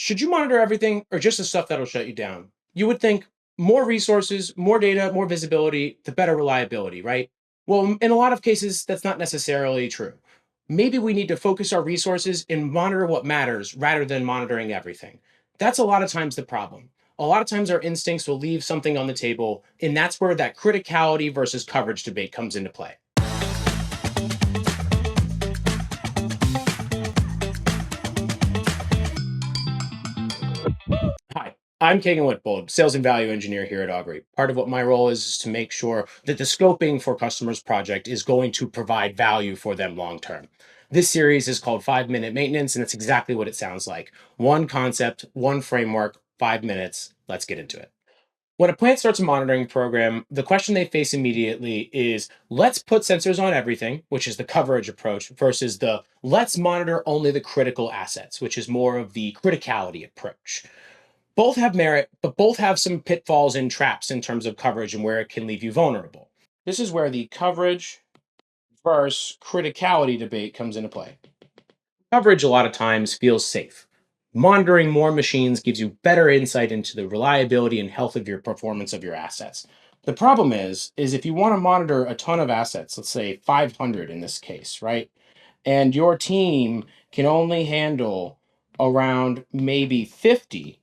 Should you monitor everything or just the stuff that'll shut you down? You would think more resources, more data, more visibility, the better reliability, right? Well, in a lot of cases, that's not necessarily true. Maybe we need to focus our resources and monitor what matters rather than monitoring everything. That's a lot of times the problem. A lot of times our instincts will leave something on the table, and that's where that criticality versus coverage debate comes into play. Hi, I'm Kagen Wittbold, Sales and Value Engineer here at Augury. Part of what my role is to make sure that the scoping for customers' project is going to provide value for them long term. This series is called 5 Minute Maintenance, and it's exactly what it sounds like. One concept, one framework, 5 minutes. Let's get into it. When a plant starts a monitoring program, the question they face immediately is let's put sensors on everything, which is the coverage approach, versus the let's monitor only the critical assets, which is more of the criticality approach. Both have merit, but both have some pitfalls and traps in terms of coverage and where it can leave you vulnerable. This is where the coverage versus criticality debate comes into play. Coverage, a lot of times, feels safe. Monitoring more machines gives you better insight into the reliability and health of your performance of your assets. The problem is if you want to monitor a ton of assets, let's say 500 in this case, right? And your team can only handle around maybe 50.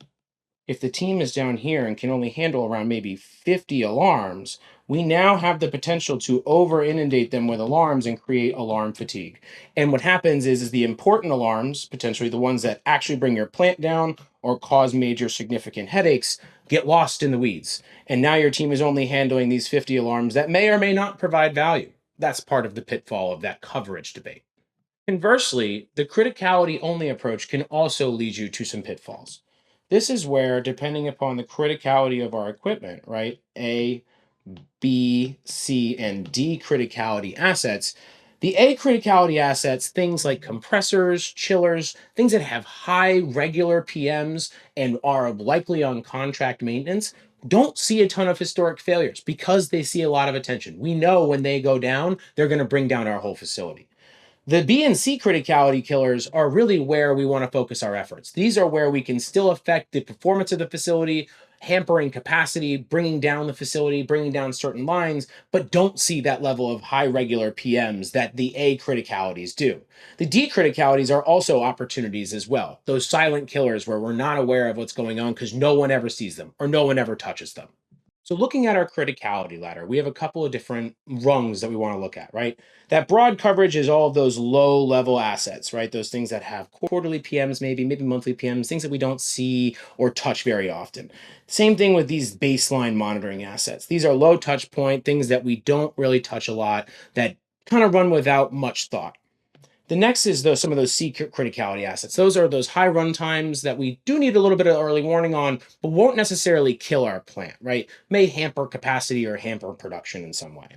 If the team is down here and can only handle around maybe 50 alarms, we now have the potential to over inundate them with alarms and create alarm fatigue. And what happens is the important alarms, potentially the ones that actually bring your plant down or cause major significant headaches, get lost in the weeds. And now your team is only handling these 50 alarms that may or may not provide value. That's part of the pitfall of that coverage debate. Conversely, the criticality only approach can also lead you to some pitfalls. This is where, depending upon the criticality of our equipment, right, A, B, C, and D criticality assets, the A criticality assets, things like compressors, chillers, things that have high regular PMs and are likely on contract maintenance, don't see a ton of historic failures because they see a lot of attention. We know when they go down, they're going to bring down our whole facility. The B and C criticality killers are really where we want to focus our efforts. These are where we can still affect the performance of the facility, hampering capacity, bringing down the facility, bringing down certain lines, but don't see that level of high regular PMs that the A criticalities do. The D criticalities are also opportunities as well. Those silent killers where we're not aware of what's going on because no one ever sees them or no one ever touches them. So looking at our criticality ladder, we have a couple of different rungs that we want to look at, right? That broad coverage is all of those low level assets, right? Those things that have quarterly PMs, maybe monthly PMs, things that we don't see or touch very often. Same thing with these baseline monitoring assets. These are low touch point, things that we don't really touch a lot that kind of run without much thought. The next is some of those C criticality assets. Those are those high run times that we do need a little bit of early warning on, but won't necessarily kill our plant, right? May hamper capacity or hamper production in some way.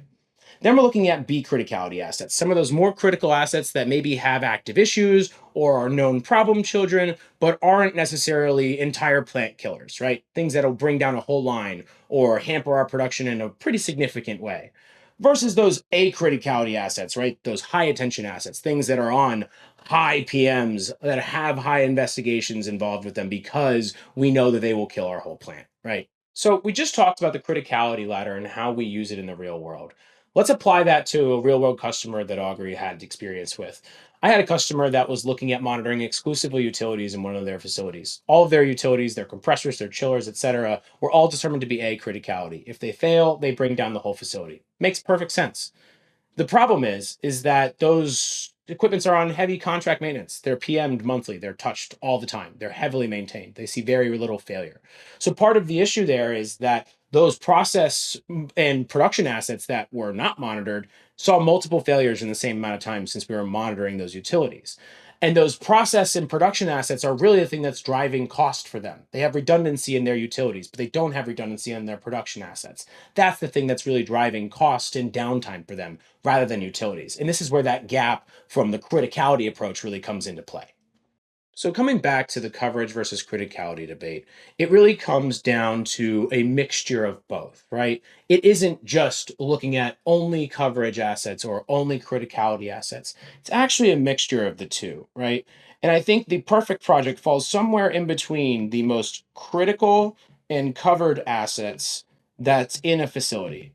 Then we're looking at B criticality assets, some of those more critical assets that maybe have active issues or are known problem children, but aren't necessarily entire plant killers, right? Things that'll bring down a whole line or hamper our production in a pretty significant way. Versus those A criticality assets, right? Those high attention assets, things that are on high PMs, that have high investigations involved with them because we know that they will kill our whole plant, right? So we just talked about the criticality ladder and how we use it in the real world. Let's apply that to a real world customer that Augury had experience with. I had a customer that was looking at monitoring exclusively utilities in one of their facilities. All of their utilities, their compressors, their chillers, etc., were all determined to be A criticality. If they fail, they bring down the whole facility. Makes perfect sense. The problem is that those equipments are on heavy contract maintenance. They're PM'd monthly. They're touched all the time. They're heavily maintained. They see very little failure. So part of the issue there is that those process and production assets that were not monitored saw multiple failures in the same amount of time since we were monitoring those utilities. And those process and production assets are really the thing that's driving cost for them. They have redundancy in their utilities, but they don't have redundancy in their production assets. That's the thing that's really driving cost and downtime for them rather than utilities. And this is where that gap from the criticality approach really comes into play. So, coming back to the coverage versus criticality debate, it really comes down to a mixture of both, right? It isn't just looking at only coverage assets or only criticality assets. It's actually a mixture of the two, right? And I think the perfect project falls somewhere in between the most critical and covered assets that's in a facility.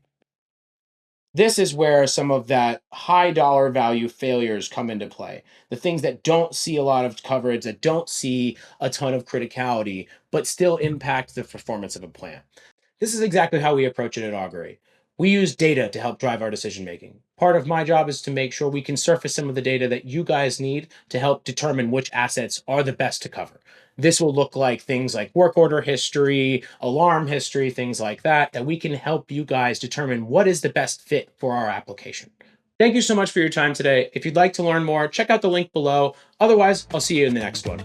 This is where some of that high dollar value failures come into play. The things that don't see a lot of coverage, that don't see a ton of criticality, but still impact the performance of a plant. This is exactly how we approach it at Augury. We use data to help drive our decision making. Part of my job is to make sure we can surface some of the data that you guys need to help determine which assets are the best to cover. This will look like things like work order history, alarm history, things like that, that we can help you guys determine what is the best fit for our application. Thank you so much for your time today. If you'd like to learn more, check out the link below. Otherwise, I'll see you in the next one.